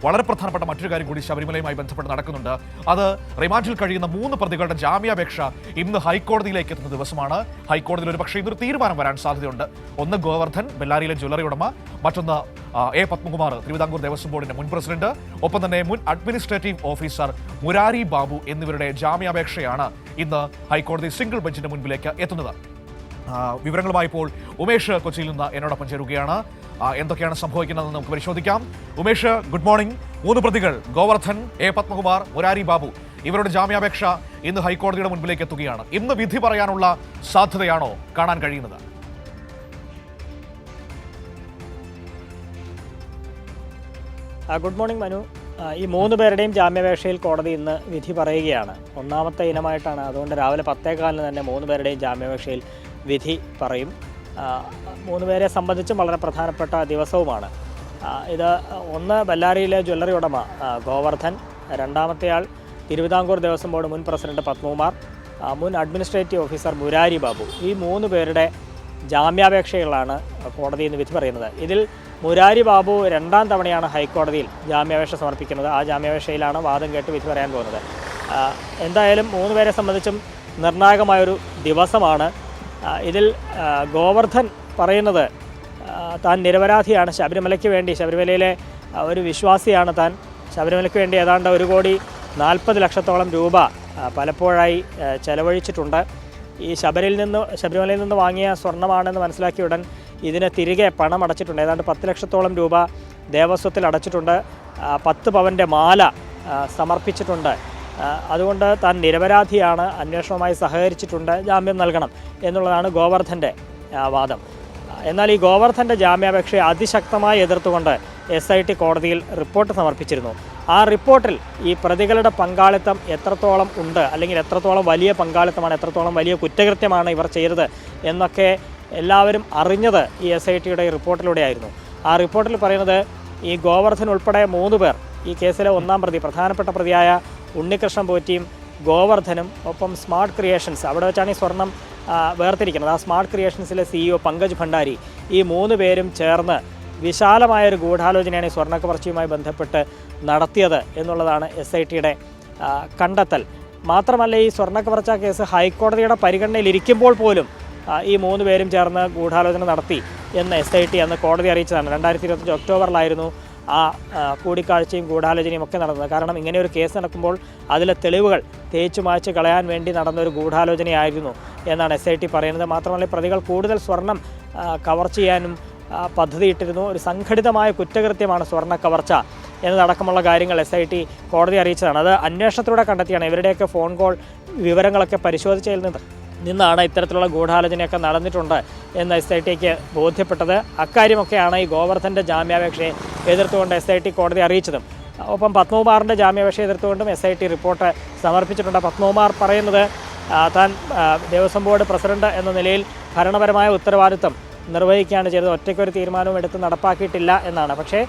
വളരെ പ്രധാനപ്പെട്ട മറ്റൊരു കാര്യം കൂടി ശബരിമലയുമായി ബന്ധപ്പെട്ട് നടക്കുന്നുണ്ട്. അത് റിമാൻഡിൽ കഴിയുന്ന 3 പ്രതികളുടെ ജാമ്യാപേക്ഷ ഇന്ന് ഹൈക്കോടതിയിലേക്ക് എത്തുന്ന ദിവസമാണ്. ഹൈക്കോടതിയിൽ ഒരു പക്ഷേ ഇന്നൊരു തീരുമാനം വരാൻ സാധ്യതയുണ്ട്. ഒന്ന് ഗോവർദ്ധൻ, ബെല്ലാരിയിലെ ജ്വല്ലറി ഉടമ; മറ്റൊന്ന് എ പത്മകുമാർ, തിരുവിതാംകൂർ ദേവസ്വം ബോർഡിന്റെ മുൻ പ്രസിഡന്റ്; ഒപ്പം തന്നെ മുൻ അഡ്മിനിസ്ട്രേറ്റീവ് ഓഫീസർ മുരാരി ബാബു എന്നിവരുടെ ജാമ്യാപേക്ഷയാണ് ഇന്ന് ഹൈക്കോടതി സിംഗിൾ ബെഞ്ചിന്റെ മുൻപിലേക്ക് എത്തുന്നത്. വിവരങ്ങളുമായി ഇപ്പോൾ ഉമേഷ് കൊച്ചിയിൽ നിന്ന് എന്നോടൊപ്പം ചേരുകയാണ്. എന്തൊക്കെയാണ് സംഭവിക്കുന്നതെന്ന് നമുക്ക് പരിശോധിക്കാം. Umesh, good morning. 3 പ്രതികൾ ഗോവർദ്ധൻ, എ പത്മകുമാർ, മുരാരി ബാബു ഇവരുടെ ജാമ്യാപേക്ഷ ഇന്ന് ഹൈക്കോടതിയുടെ മുൻപിലേക്ക് എത്തുകയാണ്. ഇന്ന് വിധി പറയാനുള്ള സാധ്യതയാണോ കാണാൻ കഴിയുന്നത്? Good morning Manu. ഈ 3 പേരുടെയും ജാമ്യാപേക്ഷയിൽ കോടതി ഇന്ന് വിധി പറയുകയാണ്. ഒന്നാമത്തെ ഇനമായിട്ടാണ്. അതുകൊണ്ട് രാവിലെ 10:15 തന്നെ 3 പേരുടെയും ജാമ്യാപേക്ഷയിൽ വിധി പറയും. 3 പേരെ സംബന്ധിച്ചും വളരെ പ്രധാനപ്പെട്ട ദിവസവുമാണ് ഇത്. ഒന്ന് ബെല്ലാരിയിലെ ജ്വല്ലറി ഉടമ ഗോവർദ്ധൻ, രണ്ടാമത്തെയാൾ തിരുവിതാംകൂർ ദേവസ്വം ബോർഡ് മുൻ പ്രസിഡന്റ് പത്മകുമാർ, മുൻ അഡ്മിനിസ്ട്രേറ്റീവ് ഓഫീസർ മുരാരി ബാബു. ഈ 3 പേരുടെ ജാമ്യാപേക്ഷകളാണ് കോടതി ഇന്ന് വിധി പറയുന്നത്. ഇതിൽ മുരാരി ബാബു 2ാം തവണയാണ് ഹൈക്കോടതിയിൽ ജാമ്യാപേക്ഷ സമർപ്പിക്കുന്നത്. ആ ജാമ്യാപേക്ഷയിലാണ് വാദം കേട്ട് വിധി പറയാൻ പോകുന്നത്. എന്തായാലും 3 പേരെ സംബന്ധിച്ചും നിർണായകമായൊരു ദിവസമാണ്. ഇതിൽ ഗോവർദ്ധൻ പറയുന്നത് താൻ നിരപരാധിയാണ്. ശബരിമലയിലെ ഒരു വിശ്വാസിയാണ് താൻ. ശബരിമലയ്ക്ക് വേണ്ടി ഏതാണ്ട് 1,40,00,000 രൂപ പലപ്പോഴായി ചെലവഴിച്ചിട്ടുണ്ട്. ഈ ശബരിമലയിൽ നിന്ന് വാങ്ങിയ സ്വർണ്ണമാണെന്ന് മനസ്സിലാക്കിയ ഉടൻ ഇതിന് തിരികെ പണം അടച്ചിട്ടുണ്ട്. ഏതാണ്ട് 10 ലക്ഷത്തോളം രൂപ ദേവസ്വത്തിൽ അടച്ചിട്ടുണ്ട്. 10 പവൻ്റെ മാല സമർപ്പിച്ചിട്ടുണ്ട്. അതുകൊണ്ട് താൻ നിരപരാധിയാണ്, അന്വേഷണവുമായി സഹകരിച്ചിട്ടുണ്ട്, ജാമ്യം നൽകണം എന്നുള്ളതാണ് ഗോവർദ്ധൻ്റെ വാദം. എന്നാൽ ഈ ഗോവർദ്ധൻ്റെ ജാമ്യാപേക്ഷയെ അതിശക്തമായി എതിർത്തുകൊണ്ട് SIT കോടതിയിൽ റിപ്പോർട്ട് സമർപ്പിച്ചിരുന്നു. ആ റിപ്പോർട്ടിൽ ഈ പ്രതികളുടെ പങ്കാളിത്തം എത്രത്തോളം ഉണ്ട്, അല്ലെങ്കിൽ എത്രത്തോളം വലിയ പങ്കാളിത്തമാണ്, എത്രത്തോളം വലിയ കുറ്റകൃത്യമാണ് ഇവർ ചെയ്തത് എന്നൊക്കെ എല്ലാവരും അറിഞ്ഞത് ഈ SITയുടെ റിപ്പോർട്ടിലൂടെയായിരുന്നു. ആ റിപ്പോർട്ടിൽ പറയുന്നത് ഈ ഗോവർദ്ധൻ ഉൾപ്പെടെ 3 പേർ, ഈ കേസിലെ 1ാം പ്രതി, പ്രധാനപ്പെട്ട പ്രതിയായ ഉണ്ണികൃഷ്ണൻ പോറ്റിയും ഗോവർദ്ധനും, ഒപ്പം സ്മാർട്ട് ക്രിയേഷൻസ്, അവിടെ വെച്ചാണ് ഈ സ്വർണം വേർതിരിക്കുന്നത്, ആ സ്മാർട്ട് ക്രിയേഷൻസിലെ CEO പങ്കജ് ഭണ്ഡാരി, ഈ 3 പേരും ചേർന്ന് വിശാലമായൊരു ഗൂഢാലോചനയാണ് ഈ സ്വർണ്ണക്കവർച്ചയുമായി ബന്ധപ്പെട്ട് നടത്തിയത് എന്നുള്ളതാണ് SITയുടെ കണ്ടെത്തൽ. മാത്രമല്ല, ഈ സ്വർണ്ണക്കവർച്ച കേസ് ഹൈക്കോടതിയുടെ പരിഗണനയിലിരിക്കുമ്പോൾ പോലും ഈ 3 പേരും ചേർന്ന് ഗൂഢാലോചന നടത്തി എന്ന് SIT അന്ന് കോടതി അറിയിച്ചതാണ്. 2025 ഒക്ടോബറിലായിരുന്നു ആ കൂടിക്കാഴ്ചയും ഗൂഢാലോചനയും ഒക്കെ നടന്നത്. കാരണം ഇങ്ങനെ ഒരു കേസ് നടക്കുമ്പോൾ അതിലെ തെളിവുകൾ തേച്ചു മായ്ച്ച് കളയാൻ വേണ്ടി നടന്നൊരു ഗൂഢാലോചനയായിരുന്നു എന്നാണ് SIT പറയുന്നത്. മാത്രമല്ല, പ്രതികൾ കൂടുതൽ സ്വർണം കവർ ചെയ്യാനും പദ്ധതിയിട്ടിരുന്നു. ഒരു സംഘടിതമായ കുറ്റകൃത്യമാണ് സ്വർണ്ണ കവർച്ച എന്നതടക്കമുള്ള കാര്യങ്ങൾ SIT കോടതി അറിയിച്ചതാണ്. അത് അന്വേഷണത്തിലൂടെ കണ്ടെത്തിയാണ്. ഇവരുടെയൊക്കെ ഫോൺ കോൾ വിവരങ്ങളൊക്കെ പരിശോധിച്ചതിൽ നിന്നാണ് ഇത്തരത്തിലുള്ള ഗൂഢാലോചനയൊക്കെ നടന്നിട്ടുണ്ട് എന്ന് SITക്ക് ബോധ്യപ്പെട്ടത്. അക്കാര്യമൊക്കെയാണ് ഈ ഗോവർദ്ധൻ്റെ ജാമ്യാപേക്ഷയെ എതിർത്തുകൊണ്ട് SIT കോടതി അറിയിച്ചതും. ഒപ്പം പത്മകുമാറിൻ്റെ ജാമ്യാപേക്ഷയെ എതിർത്തുകൊണ്ടും SIT റിപ്പോർട്ട് സമർപ്പിച്ചിട്ടുണ്ട്. പത്മകുമാർ പറയുന്നത് താൻ ദേവസ്വം ബോർഡ് പ്രസിഡന്റ് എന്ന നിലയിൽ ഭരണപരമായ ഉത്തരവാദിത്വം നിർവഹിക്കുകയാണ് ചെയ്തത്, ഒറ്റയ്ക്കൊരു തീരുമാനവും എടുത്ത് നടപ്പാക്കിയിട്ടില്ല എന്നാണ്. പക്ഷേ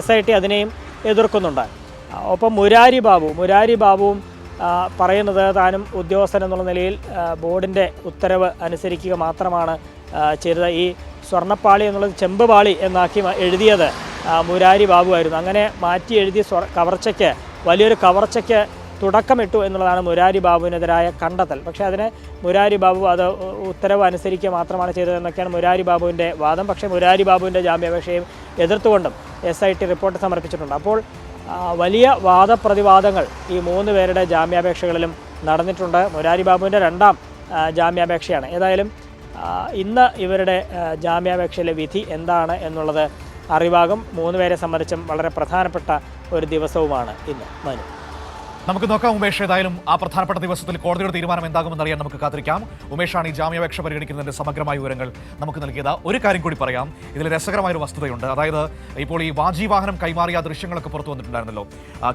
SIT അതിനെയും എതിർക്കുന്നുണ്ട്. ഒപ്പം മുരാരി ബാബുവും പറയുന്നത് താനും ഉദ്യോഗസ്ഥൻ എന്നുള്ള നിലയിൽ ബോർഡിൻ്റെ ഉത്തരവ് അനുസരിക്കുക മാത്രമാണ് ചെയ്തത്. ഈ സ്വർണ്ണപ്പാളി എന്നുള്ളത് ചെമ്പ് പാളി എന്നാക്കി എഴുതിയത് മുരാരി ബാബുവായിരുന്നു. അങ്ങനെ മാറ്റി എഴുതിയ കവർച്ചയ്ക്ക്, വലിയൊരു കവർച്ചയ്ക്ക് തുടക്കമിട്ടു എന്നുള്ളതാണ് മുരാരി ബാബുവിനെതിരായ കണ്ടെത്തൽ. പക്ഷേ അതിന് മുരാരി ബാബു അത് ഉത്തരവ് അനുസരിക്കുക മാത്രമാണ് ചെയ്തതെന്നൊക്കെയാണ് മുരാരി ബാബുവിൻ്റെ വാദം. പക്ഷേ മുരാരി ബാബുവിൻ്റെ ജാമ്യാപേക്ഷയും എതിർത്തുകൊണ്ടും SIT റിപ്പോർട്ട് സമർപ്പിച്ചിട്ടുണ്ട്. അപ്പോൾ വലിയ വാദപ്രതിവാദങ്ങൾ ഈ 3 പേരുടെ ജാമ്യാപേക്ഷകളിലും നടന്നിട്ടുണ്ട്. മുരാരി ബാബുവിൻ്റെ 2ാം ജാമ്യാപേക്ഷയാണ്. ഏതായാലും ഇന്ന് ഇവരുടെ ജാമ്യാപേക്ഷയിലെ വിധി എന്താണ് എന്നുള്ളത് അറിവാകും. 3 പേരെ സംബന്ധിച്ചും വളരെ പ്രധാനപ്പെട്ട ഒരു ദിവസവുമാണ് ഇന്ന്. മനു, നമുക്ക് നോക്കാം ഉമേഷ്. ഏതായാലും ആ പ്രധാനപ്പെട്ട ദിവസത്തിൽ കോടതിയുടെ തീരുമാനം എന്താകുമെന്ന് അറിയാൻ നമുക്ക് കാത്തിരിക്കാം. ഉമേഷാണ് ഈ ജാമ്യാപേക്ഷ പരിഗണിക്കുന്നതിന്റെ സമഗ്രമായ വിവരങ്ങൾ നമുക്ക് നൽകിയത്. ഒരു കാര്യം കൂടി പറയാം, ഇതിൽ രസകരമായൊരു വസ്തുതയുണ്ട്. അതായത് ഇപ്പോൾ ഈ വാജി വാഹനം കൈമാറിയ ദൃശ്യങ്ങളൊക്കെ പുറത്തു വന്നിട്ടുണ്ടായിരുന്നല്ലോ.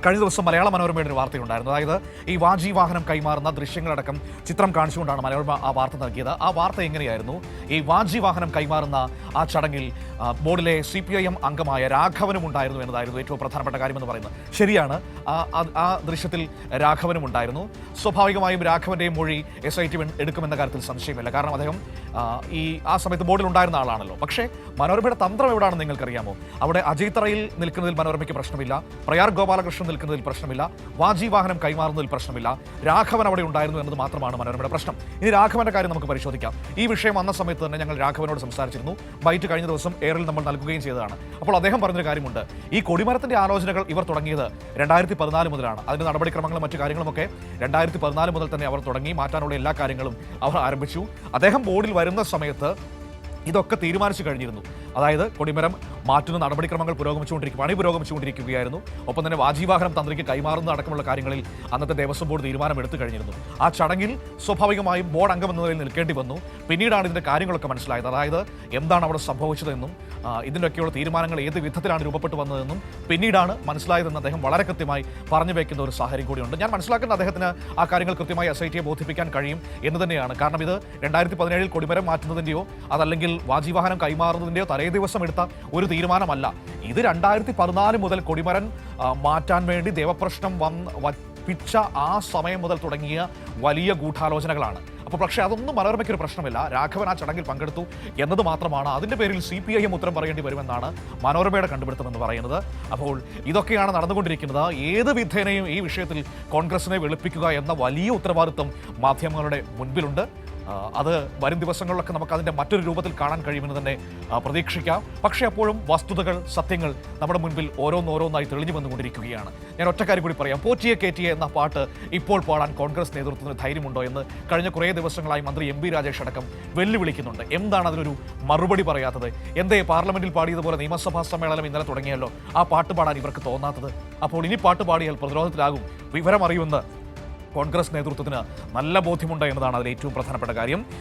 കഴിഞ്ഞ ദിവസം മലയാള മനോരമയുടെ ഒരു വാർത്തയുണ്ടായിരുന്നു. അതായത് ഈ വാജി വാഹനം കൈമാറുന്ന ദൃശ്യങ്ങളടക്കം ചിത്രം കാണിച്ചുകൊണ്ടാണ് മനോരമ ആ വാർത്ത നൽകിയത്. ആ വാർത്ത എങ്ങനെയായിരുന്നു? ഈ വാജി വാഹനം കൈമാറുന്ന ആ ചടങ്ങിൽ ബോർഡിലെ CPIM അംഗമായ രാഘവനും ഉണ്ടായിരുന്നു എന്നതായിരുന്നു ഏറ്റവും പ്രധാനപ്പെട്ട കാര്യമെന്ന് പറയുന്നത്. ശരിയാണ്, ആ ദൃശ്യത്തിൽ കാര്യത്തിൽ രാഘവനും ഉണ്ടായിരുന്നു. സ്വാഭാവികമായും രാഘവന്റെയും മൊഴി SIT എടുക്കുമെന്ന കാര്യത്തിൽ സംശയമില്ല. കാരണം അദ്ദേഹം ആ സമയത്ത് ബോർഡിൽ ഉണ്ടായിരുന്ന ആളാണല്ലോ. പക്ഷേ മനോരമയുടെ തന്ത്രം എവിടെയാണെന്ന് നിങ്ങൾക്കറിയാമോ? അവിടെ അജയ് തറയിൽ നിൽക്കുന്നതിൽ മനോരമയ്ക്ക് പ്രശ്നമില്ല, പ്രയാർ ഗോപാലകൃഷ്ണൻ നിൽക്കുന്നതിൽ പ്രശ്നമില്ല, വാജി വാഹനം കൈമാറുന്നതിൽ പ്രശ്നമില്ല, രാഘവൻ അവിടെ ഉണ്ടായിരുന്നു എന്നത് മാത്രമാണ് മനോരമയുടെ പ്രശ്നം. ഇനി രാഘവന്റെ കാര്യം നമുക്ക് പരിശോധിക്കാം. ഈ വിഷയം വന്ന സമയത്ത് തന്നെ ഞങ്ങൾ രാഘവനോട് സംസാരിച്ചിരുന്നു. ബൈറ്റ് കഴിഞ്ഞ ദിവസം എയറിൽ നമ്മൾ നൽകുകയും ചെയ്തതാണ്. അപ്പോൾ അദ്ദേഹം പറഞ്ഞൊരു കാര്യമുണ്ട്. ഈ കൊടിമരത്തിന്റെ ആലോചനകൾ ഇവർ തുടങ്ങിയത് 2014 മുതലാണ്. അതിന്റെ നടപടിക്രമങ്ങളും മറ്റു കാര്യങ്ങളുമൊക്കെ 2014 മുതൽ തന്നെ അവർ തുടങ്ങി. മാറ്റാനുള്ള എല്ലാ കാര്യങ്ങളും അവർ ആരംഭിച്ചു. അദ്ദേഹം ബോർഡിൽ വരുന്ന സമയത്ത് ഇതൊക്കെ തീരുമാനിച്ചു കഴിഞ്ഞിരുന്നു. അതായത് കൊടിമരം മാറ്റുന്ന നടപടിക്രമങ്ങൾ പുരോഗമിച്ചുകൊണ്ടിരിക്കുകയായിരുന്നു. ഒപ്പം തന്നെ വാജീവാഹനം തന്ത്രിക്ക് കൈമാറുന്ന അടക്കമുള്ള കാര്യങ്ങളിൽ അന്നത്തെ ദേവസ്വം ബോർഡ് തീരുമാനമെടുത്തു കഴിഞ്ഞിരുന്നു. ആ ചടങ്ങിൽ സ്വാഭാവികമായും ബോർഡ് അംഗം എന്ന നിലയിൽ നിൽക്കേണ്ടി വന്നു. പിന്നീടാണ് ഇതിന്റെ കാര്യങ്ങളൊക്കെ മനസ്സിലായത്. അതായത് എന്താണ് അവിടെ സംഭവിച്ചതെന്നും ഇതിൻ്റെയൊക്കെയുള്ള തീരുമാനങ്ങൾ ഏത് വിധത്തിലാണ് രൂപപ്പെട്ടു വന്നതെന്നും പിന്നീടാണ് മനസ്സിലായതെന്ന് അദ്ദേഹം വളരെ കൃത്യമായി പറഞ്ഞു വയ്ക്കുന്ന ഒരു സാഹചര്യം കൂടിയുണ്ട്. ഞാൻ മനസ്സിലാക്കുന്ന അദ്ദേഹത്തിന് ആ കാര്യങ്ങൾ കൃത്യമായി SIT ബോധിപ്പിക്കാൻ കഴിയും എന്ന് തന്നെയാണ്. കാരണം ഇത് 2017 കൊടിമരം മാറ്റുന്നതിൻ്റെയോ അതല്ലെങ്കിൽ വാജീവാഹനം കൈമാറുന്നതിൻ്റെയോ തലേ ദിവസം എടുത്ത ഒരു തീരുമാനമല്ല. ഇത് 2014 മുതൽ കൊടിമരം മാറ്റാൻ വേണ്ടി ദേവപ്രശ്നം വപ്പിച്ച ആ സമയം മുതൽ തുടങ്ങിയ വലിയ ഗൂഢാലോചനകളാണ്. അപ്പോൾ പക്ഷേ അതൊന്നും മനോരമയ്ക്കൊരു പ്രശ്നമില്ല. രാഘവൻ ആ ചടങ്ങിൽ പങ്കെടുത്തു എന്നത് മാത്രമാണ്. അതിൻ്റെ പേരിൽ CPIM ഉത്തരം പറയേണ്ടി വരുമെന്നാണ് മനോരമയുടെ കണ്ടുപിടുത്തം എന്ന് പറയുന്നത്. അപ്പോൾ ഇതൊക്കെയാണ് നടന്നുകൊണ്ടിരിക്കുന്നത്. ഏത് വിധേനയും ഈ വിഷയത്തിൽ കോൺഗ്രസിനെ വെളുപ്പിക്കുക എന്ന വലിയ ഉത്തരവാദിത്വം മാധ്യമങ്ങളുടെ മുൻപിലുണ്ട്. അത് വരും ദിവസങ്ങളിലൊക്കെ നമുക്ക് അതിൻ്റെ മറ്റൊരു രൂപത്തിൽ കാണാൻ കഴിയുമെന്ന് തന്നെ പ്രതീക്ഷിക്കാം. പക്ഷേ അപ്പോഴും വസ്തുതകൾ, സത്യങ്ങൾ നമ്മുടെ മുൻപിൽ ഓരോന്നോരോന്നായി തെളിഞ്ഞു വന്നുകൊണ്ടിരിക്കുകയാണ്. ഞാൻ ഒറ്റക്കാര്യം കൂടി പറയാം. പോറ്റിയെ കേറ്റിയെ എന്ന പാട്ട് ഇപ്പോൾ പാടാൻ കോൺഗ്രസ് നേതൃത്വത്തിന് ധൈര്യമുണ്ടോ എന്ന് കഴിഞ്ഞ കുറേ ദിവസങ്ങളായി മന്ത്രി MB രാജേഷ് അടക്കം വെല്ലുവിളിക്കുന്നുണ്ട്. എന്താണ് അതിനൊരു മറുപടി പറയാത്തത്? എന്തേ പാർലമെന്റിൽ പാടിയതുപോലെ നിയമസഭാ സമ്മേളനം ഇന്നലെ തുടങ്ങിയല്ലോ, ആ പാട്ട് പാടാൻ ഇവർക്ക് തോന്നാത്തത്? അപ്പോൾ ഇനി പാട്ട് പാടിയാൽ പ്രതിരോധത്തിലാകും, വിവരം അറിയുമെന്ന് കോൺഗ്രസ് നേതൃത്വത്തിന് നല്ല ബോധ്യമുണ്ട് എന്നതാണ് അതിൽ ഏറ്റവും പ്രധാനപ്പെട്ട കാര്യം.